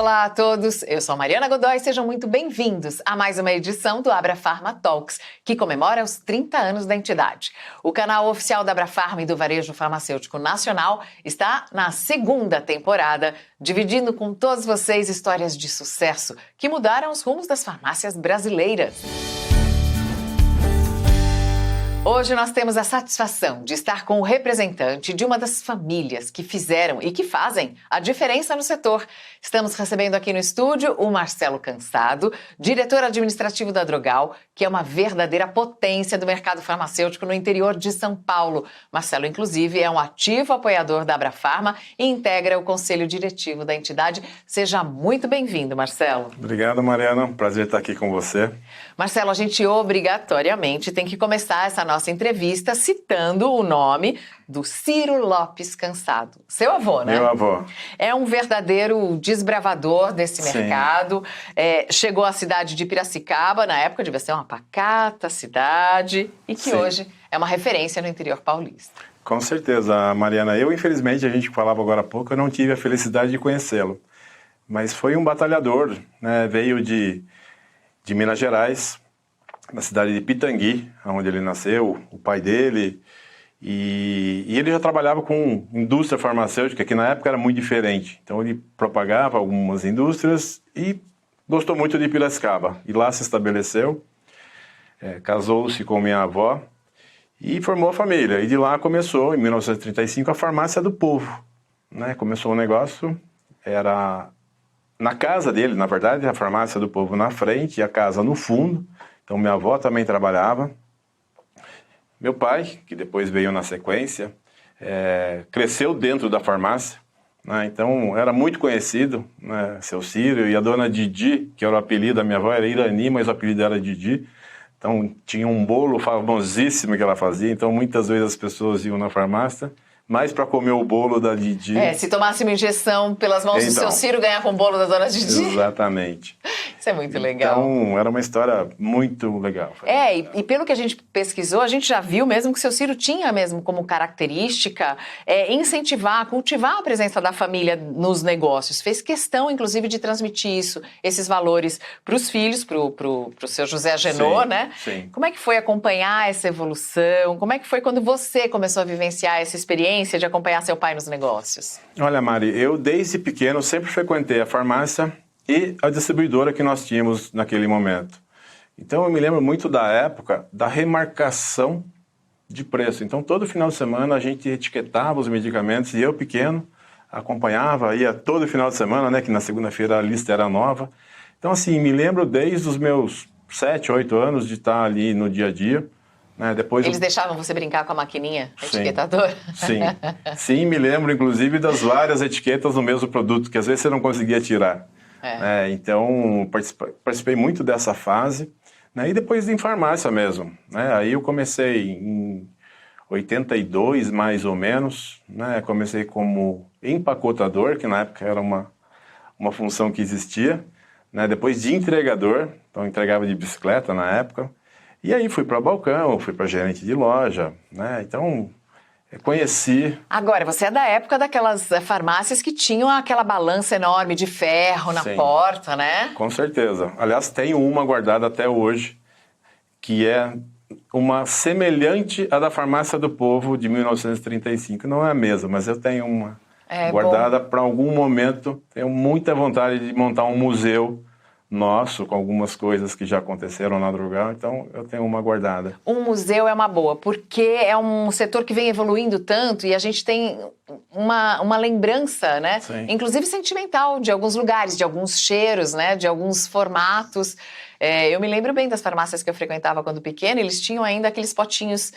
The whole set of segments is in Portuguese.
Olá a todos, eu sou a Mariana Godoy, sejam muito bem-vindos a mais uma edição do Abrafarma Talks, que comemora os 30 anos da entidade. O canal oficial da Abrafarma e do Varejo Farmacêutico Nacional está na segunda temporada, dividindo com todos vocês histórias de sucesso que mudaram os rumos das farmácias brasileiras. Hoje nós temos a satisfação de estar com o representante de uma das famílias que fizeram e que fazem a diferença no setor. Estamos recebendo aqui no estúdio o Marcelo Cansado, diretor administrativo da Drogal, que é uma verdadeira potência do mercado farmacêutico no interior de São Paulo. Marcelo, inclusive, é um ativo apoiador da Abrafarma e integra o conselho diretivo da entidade. Seja muito bem-vindo, Marcelo. Obrigado, Mariana. Prazer estar aqui com você. Marcelo, a gente obrigatoriamente tem que começar essa nossa entrevista citando o nome do Ciro Lopes Cansado. Seu avô, né? Meu avô. É um verdadeiro desbravador desse Sim. mercado. Chegou à cidade de Piracicaba, na época devia ser uma pacata cidade, e que Sim. hoje é uma referência no interior paulista. Com certeza, Mariana. Eu, infelizmente, a gente falava agora há pouco, eu não tive a felicidade de conhecê-lo. Mas foi um batalhador, né? Veio de Minas Gerais, na cidade de Pitangui, onde ele nasceu, o pai dele. E ele já trabalhava com indústria farmacêutica, que na época era muito diferente. Então ele propagava algumas indústrias e gostou muito de Piracicaba. E lá se estabeleceu, casou-se com minha avó e formou a família. E de lá começou, em 1935, a Farmácia do Povo, né? Começou o negócio, era na casa dele, na verdade, a Farmácia do Povo na frente e a casa no fundo. Então minha avó também trabalhava. Meu pai, que depois veio na sequência, cresceu dentro da farmácia, né? Então era muito conhecido, né? Seu Ciro, e a dona Didi, que era o apelido da minha avó, era Irani, mas o apelido era Didi. Então tinha um bolo famosíssimo que ela fazia, então muitas vezes as pessoas iam na farmácia, mais para comer o bolo da Didi. Se tomasse uma injeção pelas mãos do seu Ciro, ganhava um bolo da dona Didi. Exatamente. Isso é muito legal. Então, era uma história muito legal. E pelo que a gente pesquisou, a gente já viu mesmo que o seu Ciro tinha mesmo como característica incentivar, cultivar a presença da família nos negócios. Fez questão, inclusive, de transmitir isso, esses valores para os filhos, para o seu José Agenor, Sim, né? sim. Como é que foi acompanhar essa evolução? Como é que foi quando você começou a vivenciar essa experiência de acompanhar seu pai nos negócios? Olha, Mari, eu desde pequeno sempre frequentei a farmácia e a distribuidora que nós tínhamos naquele momento. Então eu me lembro muito da época da remarcação de preço. Então todo final de semana a gente etiquetava os medicamentos e eu pequeno acompanhava, ia todo final de semana, né, que na segunda-feira a lista era nova. Então assim, me lembro desde os meus 7, 8 anos de estar ali no dia a dia. Né, depois Eles deixavam você brincar com a maquininha Sim. etiquetadora? Sim, me lembro inclusive das várias etiquetas no mesmo produto, que às vezes você não conseguia tirar. Então, participei muito dessa fase, né, e depois em farmácia mesmo. Né, aí eu comecei em 82, mais ou menos, né, comecei como empacotador, que na época era uma função que existia, né, depois de entregador, então entregava de bicicleta na época. E aí fui para balcão, fui para gerente de loja, né? Então conheci... Agora, você é da época daquelas farmácias que tinham aquela balança enorme de ferro na Sim. porta, né? Com certeza. Aliás, tenho uma guardada até hoje, que é uma semelhante à da Farmácia do Povo de 1935. Não é a mesma, mas eu tenho uma guardada para algum momento. Tenho muita vontade de montar um museu nosso, com algumas coisas que já aconteceram na Drogal, então eu tenho uma guardada. Um museu é uma boa, porque é um setor que vem evoluindo tanto e a gente tem uma lembrança, né? Sim. Inclusive sentimental, de alguns lugares, de alguns cheiros, né? De alguns formatos. Eu me lembro bem das farmácias que eu frequentava quando pequena, eles tinham ainda aqueles potinhos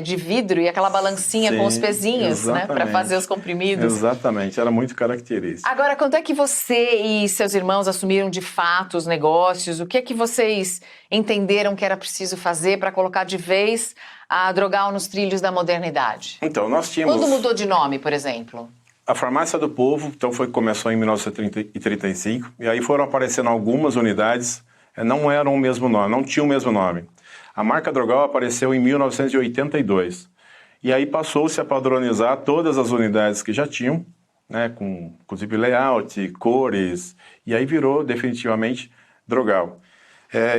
de vidro e aquela balancinha Sim, com os pezinhos, né? Para fazer os comprimidos. Exatamente, era muito característico. Agora, quando é que você e seus irmãos assumiram de fato os negócios? O que é que vocês entenderam que era preciso fazer para colocar de vez a Drogal nos trilhos da modernidade? Então, nós tínhamos... Quando mudou de nome, por exemplo? A Farmácia do Povo, então, começou em 1935, e aí foram aparecendo algumas unidades, não eram o mesmo nome, não tinham o mesmo nome. A marca Drogal apareceu em 1982, e aí passou-se a padronizar todas as unidades que já tinham, né, com inclusive layout, cores, e aí virou definitivamente Drogal.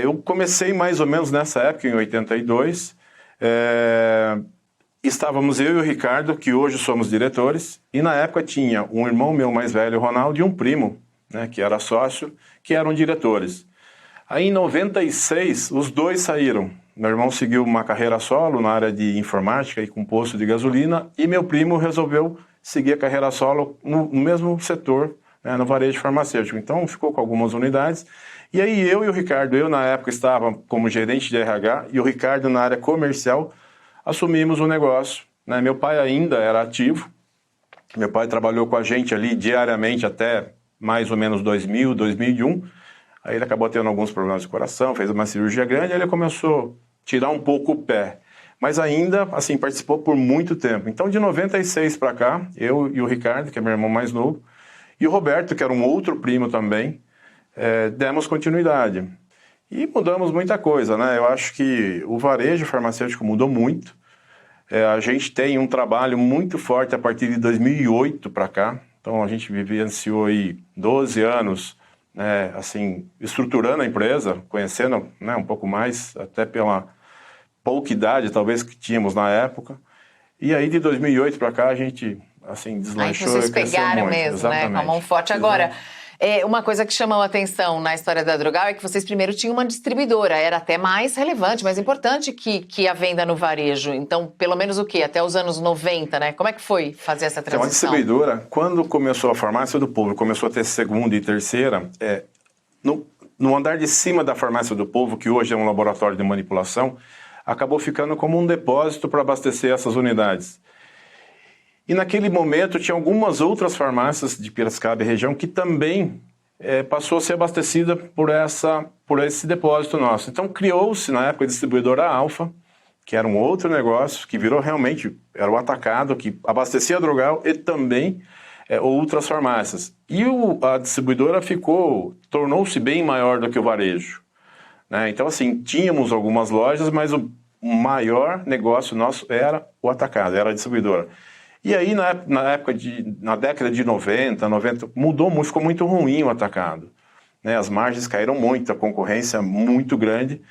Eu comecei mais ou menos nessa época, em 82, estávamos eu e o Ricardo, que hoje somos diretores, e na época tinha um irmão meu mais velho, Ronaldo, e um primo, né, que era sócio, que eram diretores. Aí em 96, os dois saíram. Meu irmão seguiu uma carreira solo na área de informática e com posto de gasolina, e meu primo resolveu seguir a carreira solo no mesmo setor, né, no varejo farmacêutico. Então ficou com algumas unidades. E aí eu e o Ricardo, eu na época estava como gerente de RH e o Ricardo na área comercial, assumimos o negócio, né? Meu pai ainda era ativo, meu pai trabalhou com a gente ali diariamente até mais ou menos 2000, 2001, aí ele acabou tendo alguns problemas de coração, fez uma cirurgia grande, aí ele começou a tirar um pouco o pé, mas ainda assim participou por muito tempo. Então de 96 para cá, eu e o Ricardo, que é meu irmão mais novo, e o Roberto, que era um outro primo também, demos continuidade. E mudamos muita coisa, né? Eu acho que o varejo farmacêutico mudou muito. A gente tem um trabalho muito forte a partir de 2008 para cá. Então, a gente vivenciou aí 12 anos, né, assim, estruturando a empresa, conhecendo, né, um pouco mais, até pela pouca idade, talvez, que tínhamos na época. E aí, de 2008 para cá, a gente, assim, deslanchou e cresceu muito. Vocês pegaram mesmo, exatamente, né? Com a mão forte. Agora, uma coisa que chamou a atenção na história da Drogal é que vocês primeiro tinham uma distribuidora, era até mais relevante, mais importante que a venda no varejo. Então, pelo menos o quê? Até os anos 90, né? Como é que foi fazer essa transição? Então, a distribuidora, quando começou a Farmácia do Povo, começou a ter segunda e terceira, no andar de cima da Farmácia do Povo, que hoje é um laboratório de manipulação, acabou ficando como um depósito para abastecer essas unidades. E naquele momento tinha algumas outras farmácias de Piracicaba e região que também passou a ser abastecida por esse depósito nosso. Então criou-se na época a distribuidora Alfa, que era um outro negócio, que virou realmente, era o atacado, que abastecia a Drogal e também outras farmácias. E a distribuidora tornou-se bem maior do que o varejo, né? Então assim, tínhamos algumas lojas, mas o maior negócio nosso era o atacado, era a distribuidora. E aí, na década de 90, mudou muito, ficou muito ruim o atacado, né? As margens caíram muito, a concorrência muito grande,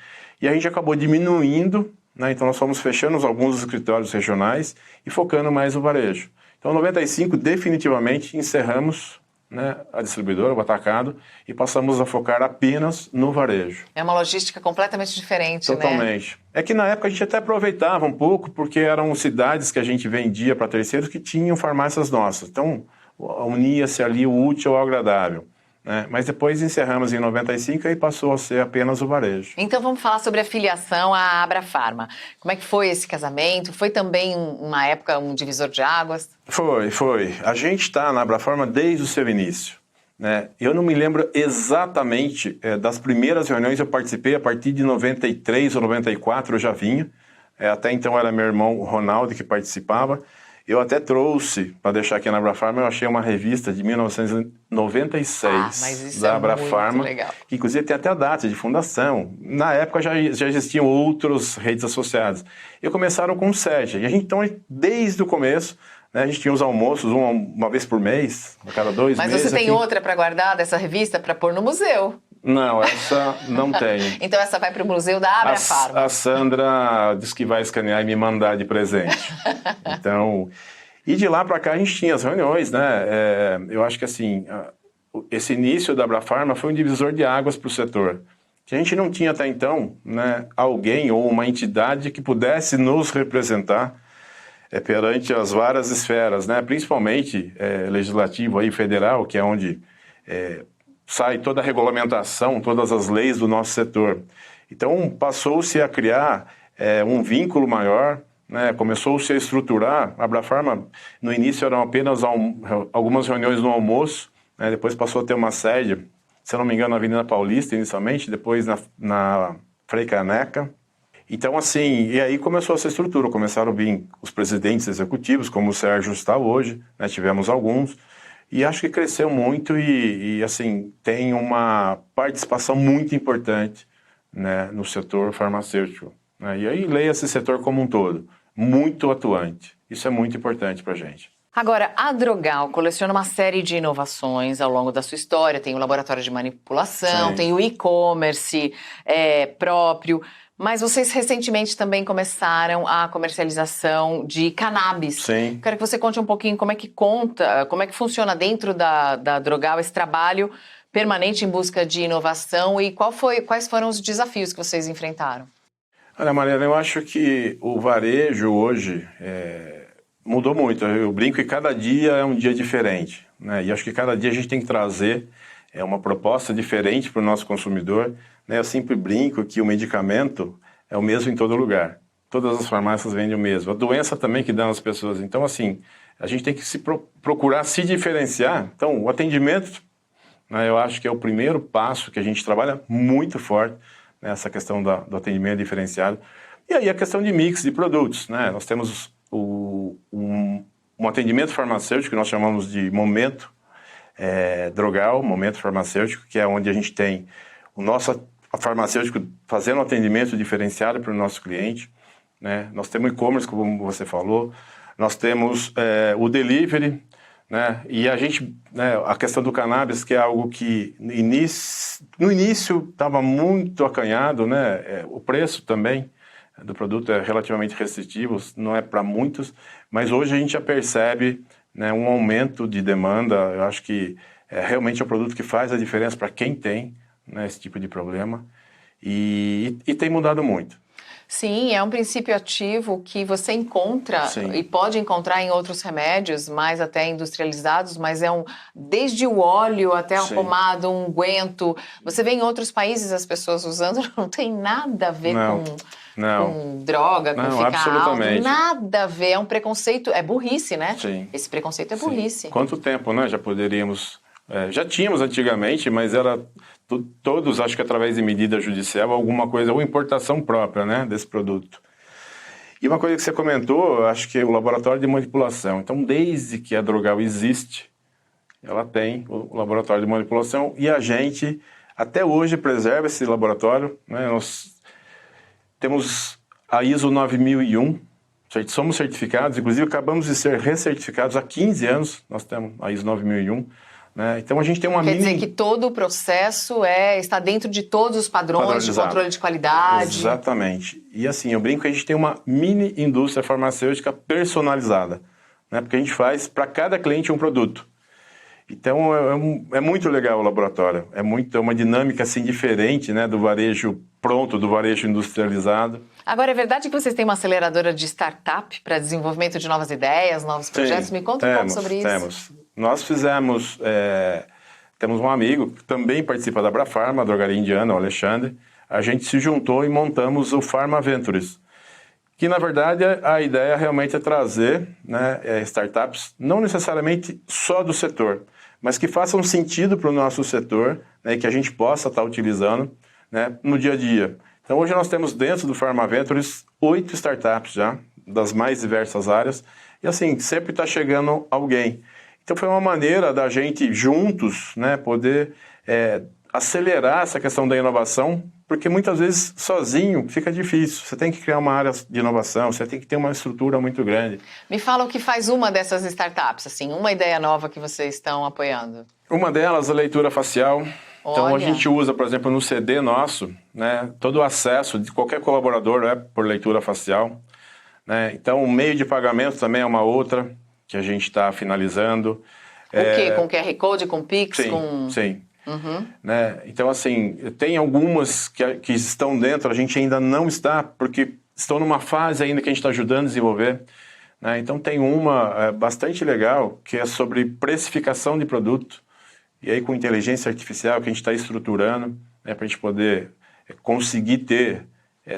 e a gente acabou diminuindo, né? Então nós fomos fechando alguns escritórios regionais e focando mais no varejo. Então, em 95, definitivamente, encerramos, né, a distribuidora, o atacado, e passamos a focar apenas no varejo. É uma logística completamente diferente, Totalmente. né? É que na época a gente até aproveitava um pouco, porque eram cidades que a gente vendia para terceiros que tinham farmácias nossas. Então, unia-se ali o útil ao agradável, né? Mas depois encerramos em 95 e passou a ser apenas o varejo. Então vamos falar sobre a filiação à Abrafarma. Como é que foi esse casamento? Foi também uma época um divisor de águas? Foi. A gente está na Abrafarma desde o seu início, né? Eu não me lembro exatamente das primeiras reuniões, eu participei a partir de 93 ou 94, eu já vinha. Até então era meu irmão Ronaldo que participava. Eu até trouxe, para deixar aqui na Abrafarma, eu achei uma revista de 1996 da Abrafarma, que inclusive tem até a data de fundação. Na época já existiam outras redes associadas. E começaram com o SEG. E a gente, então, desde o começo, né, a gente tinha os almoços uma vez por mês, a cada 2 meses. Mas você tem outra para guardar dessa revista para pôr no museu? Não, essa não tem. Então essa vai para o museu da Abrafarma. A Sandra disse que vai escanear e me mandar de presente. Então, e de lá para cá a gente tinha as reuniões, né? Eu acho que assim, esse início da Abrafarma foi um divisor de águas para o setor. Que a gente não tinha até então, né, alguém ou uma entidade que pudesse nos representar perante as várias esferas, né? Principalmente legislativo aí, federal, que é onde sai toda a regulamentação, todas as leis do nosso setor. Então, passou-se a criar um vínculo maior, né? Começou-se a estruturar. A Abrafarma, no início, eram apenas algumas reuniões no almoço, né? Depois passou a ter uma sede, se eu não me engano, na Avenida Paulista, inicialmente, depois na Frei Caneca. Então, assim, e aí começou essa estrutura, começaram a vir os presidentes executivos, como o Sérgio está hoje, né? Tivemos alguns, e acho que cresceu muito e assim, tem uma participação muito importante, né, no setor farmacêutico, né? E aí leia esse setor como um todo, muito atuante. Isso é muito importante para a gente. Agora, a Drogal coleciona uma série de inovações ao longo da sua história. Tem o laboratório de manipulação, Sim. tem o e-commerce próprio. Mas vocês recentemente também começaram a comercialização de cannabis. Sim. Quero que você conte um pouquinho como é que funciona dentro da Drogal esse trabalho permanente em busca de inovação e quais foram os desafios que vocês enfrentaram. Olha, Mariana, eu acho que o varejo hoje mudou muito. Eu brinco que cada dia é um dia diferente, né? E acho que cada dia a gente tem que trazer uma proposta diferente para o nosso consumidor, né? Eu sempre brinco que o medicamento é o mesmo em todo lugar. Todas as farmácias vendem o mesmo. A doença também que dão às pessoas. Então, assim, a gente tem que procurar se diferenciar. Então, o atendimento, né, eu acho que é o primeiro passo que a gente trabalha muito forte, né, essa questão do atendimento diferenciado. E aí a questão de mix de produtos, né? Nós temos um atendimento farmacêutico que nós chamamos de momento drogal, momento farmacêutico, que é onde a gente tem o nosso farmacêutico fazendo um atendimento diferenciado para o nosso cliente, né? Nós temos e-commerce, como você falou, nós temos o delivery, né? E a gente, né, a questão do cannabis, que é algo que no início estava muito acanhado, né? O preço também do produto é relativamente restritivo, não é para muitos, mas hoje a gente já percebe, né, um aumento de demanda. Eu acho que realmente é um produto que faz a diferença para quem tem, né, esse tipo de problema, e tem mudado muito. Sim, é um princípio ativo que você encontra e pode encontrar em outros remédios, mais até industrializados, mas desde o óleo até a pomada, um unguento. Você vê em outros países as pessoas usando, não tem nada a ver com droga, com ficar absolutamente. alto, nada a ver, é um preconceito, é burrice, né? Sim. Esse preconceito é burrice. Quanto tempo, né, já poderíamos... já tínhamos antigamente, mas era todos, acho que através de medida judicial, alguma coisa, ou importação própria, né, desse produto. E uma coisa que você comentou, acho que é o laboratório de manipulação. Então, desde que a Drogal existe, ela tem o laboratório de manipulação e a gente, até hoje, preserva esse laboratório, né? Nós temos a ISO 9001, somos certificados, inclusive acabamos de ser recertificados há 15 anos, nós temos a ISO 9001, né? Então a gente tem uma Quer dizer que todo o processo está dentro de todos os padrões de controle de qualidade. Exatamente. E assim, eu brinco que a gente tem uma mini indústria farmacêutica personalizada, né? Porque a gente faz para cada cliente um produto. Então é muito legal o laboratório, é uma dinâmica assim diferente, né, do varejo pronto, do varejo industrializado. Agora, é verdade que vocês têm uma aceleradora de startup para desenvolvimento de novas ideias, novos projetos? Me conta um pouco sobre isso. Temos. Nós temos um amigo que também participa da Abrafarma, a drogaria indiana, o Alexandre. A gente se juntou e montamos o Pharma Ventures, que na verdade a ideia realmente é trazer, né, startups, não necessariamente só do setor, mas que façam sentido para o nosso setor, né, que a gente possa estar utilizando, né, no dia a dia. Então hoje nós temos dentro do Pharma Ventures 8 startups já, das mais diversas áreas, e assim, sempre está chegando alguém. Então foi uma maneira da gente juntos, né, poder acelerar essa questão da inovação, porque muitas vezes sozinho fica difícil. Você tem que criar uma área de inovação, você tem que ter uma estrutura muito grande. Me fala o que faz uma dessas startups, assim, uma ideia nova que vocês estão apoiando. Uma delas, a leitura facial. Então Olha. a gente usa, por exemplo, no CD nosso, né, todo o acesso de qualquer colaborador é por leitura facial, né? Então o meio de pagamento também é uma outra que a gente está finalizando. O quê? Com QR Code, com Pix? Sim. Uhum. Né? Então, assim, tem algumas que estão dentro, a gente ainda não está, porque estão numa fase ainda que a gente está ajudando a desenvolver. Né? Então, tem uma bastante legal, que é sobre precificação de produto, e aí com inteligência artificial que a gente está estruturando, né, para a gente poder conseguir ter,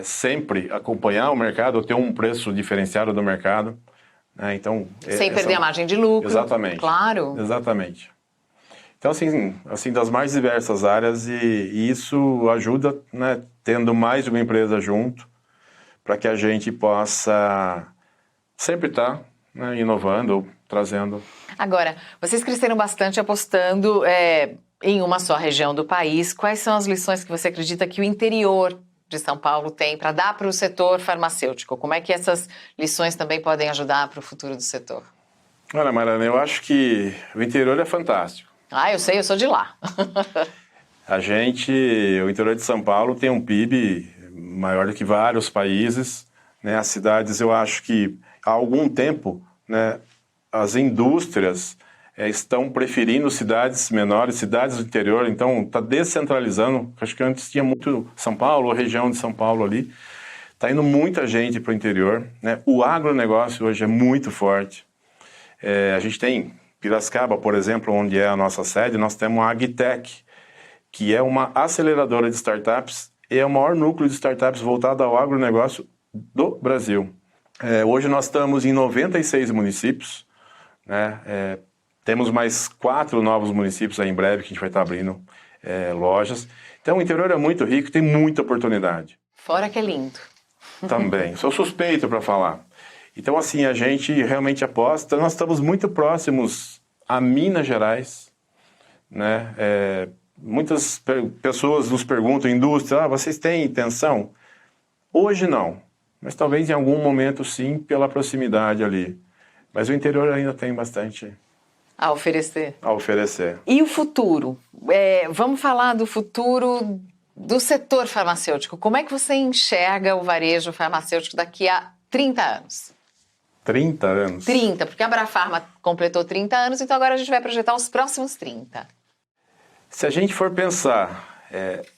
sempre acompanhar o mercado, ou ter um preço diferenciado do mercado. Né? Então, sem perder a margem de lucro. Exatamente. Claro. Exatamente. Então, assim, das mais diversas áreas, e isso ajuda, né, tendo mais de uma empresa junto, para que a gente possa sempre estar, né, inovando, trazendo. Agora, vocês cresceram bastante apostando em uma só região do país. Quais são as lições que você acredita que o interior de São Paulo tem para dar para o setor farmacêutico? Como é que essas lições também podem ajudar para o futuro do setor? Olha, Mariana, eu acho que o interior é fantástico. Ah, eu sei, eu sou de lá. O interior de São Paulo tem um PIB maior do que vários países, né? As cidades, eu acho que há algum tempo, né, as indústrias estão preferindo cidades menores, cidades do interior, então está descentralizando. Acho que antes tinha muito São Paulo, a região de São Paulo ali. Está indo muita gente para o interior, né? O agronegócio hoje é muito forte. A gente tem Piracicaba, por exemplo, onde é a nossa sede, nós temos a Agtech, que é uma aceleradora de startups e é o maior núcleo de startups voltado ao agronegócio do Brasil. Hoje nós estamos em 96 municípios, né? Temos mais 4 novos municípios aí em breve que a gente vai estar abrindo lojas. Então o interior é muito rico, tem muita oportunidade. Fora que é lindo. Também, sou suspeito para falar. Então assim, a gente realmente aposta, nós estamos muito próximos a Minas Gerais, né? Muitas pessoas nos perguntam, indústria, vocês têm intenção? Hoje não, mas talvez em algum momento sim, pela proximidade ali. Mas o interior ainda tem bastante A oferecer. a oferecer. E o futuro? Vamos falar do futuro do setor farmacêutico. Como é que você enxerga o varejo farmacêutico daqui a 30 anos? 30 anos? 30, porque a Abrafarma completou 30 anos, então agora a gente vai projetar os próximos 30. Se a gente for pensar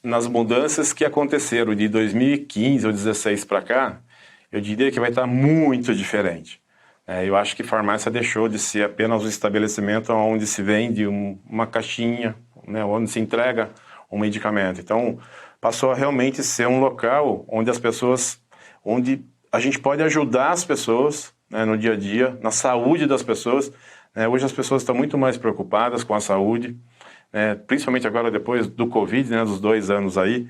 nas mudanças que aconteceram de 2015 ou 2016 para cá, eu diria que vai estar muito diferente. Eu acho que farmácia deixou de ser apenas um estabelecimento onde se vende uma caixinha, né, onde se entrega um medicamento. Então, passou a realmente ser um local onde a gente pode ajudar as pessoas, né, no dia a dia, na saúde das pessoas. Hoje as pessoas estão muito mais preocupadas com a saúde, principalmente agora depois do Covid, né, dos 2 anos aí.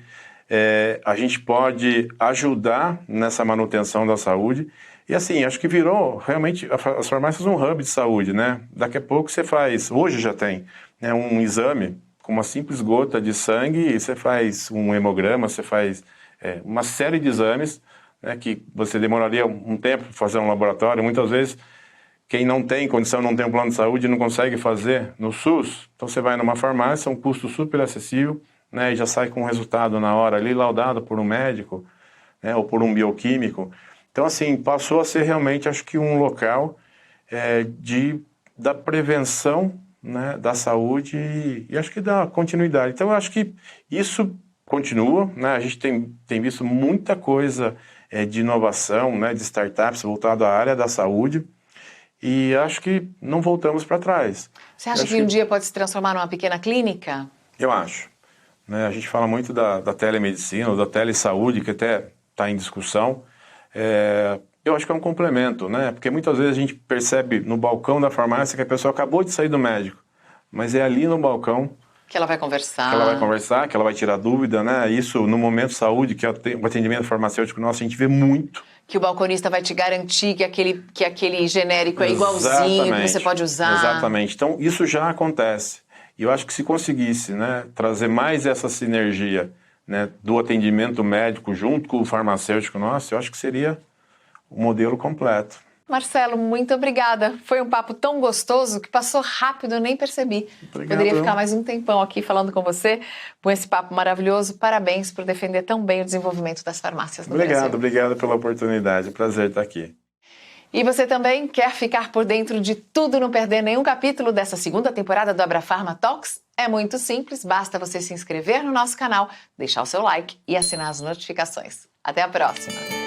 A gente pode ajudar nessa manutenção da saúde. E assim, acho que virou realmente as farmácias um hub de saúde, né? Daqui a pouco você faz, hoje já tem, né, um exame com uma simples gota de sangue, e você faz um hemograma, você faz uma série de exames, né, que você demoraria um tempo para fazer um laboratório. Muitas vezes, quem não tem condição, não tem um plano de saúde, não consegue fazer no SUS. Então você vai numa farmácia, um custo super acessível, né, e já sai com o resultado na hora ali, laudado por um médico, né, ou por um bioquímico. Então, assim, passou a ser realmente, acho que um local da prevenção, né, da saúde e acho que da continuidade. Então, eu acho que isso continua, né? A gente tem visto muita coisa de inovação, né, de startups voltado à área da saúde e acho que não voltamos para trás. Você acha que um dia pode se transformar numa pequena clínica? Eu acho. Né? A gente fala muito da telemedicina ou da telesaúde, que até está em discussão. Eu acho que é um complemento, né? Porque muitas vezes a gente percebe no balcão da farmácia que a pessoa acabou de sair do médico, mas é ali no balcão que ela vai conversar. Que ela vai tirar dúvida, né? Isso no momento saúde, que é o atendimento farmacêutico nosso, a gente vê muito. Que o balconista vai te garantir que aquele genérico é igualzinho, que você pode usar. Exatamente. Então, isso já acontece. E eu acho que se conseguisse, né, trazer mais essa sinergia, né, do atendimento médico junto com o farmacêutico nosso, eu acho que seria o modelo completo. Marcelo, muito obrigada. Foi um papo tão gostoso que passou rápido, eu nem percebi. Obrigado. Poderia ficar mais um tempão aqui falando com você, com esse papo maravilhoso. Parabéns por defender tão bem o desenvolvimento das farmácias no Brasil. Obrigado pela oportunidade. Prazer estar aqui. E você também quer ficar por dentro de tudo e não perder nenhum capítulo dessa segunda temporada do Abrafarma Talks? É muito simples, basta você se inscrever no nosso canal, deixar o seu like e assinar as notificações. Até a próxima!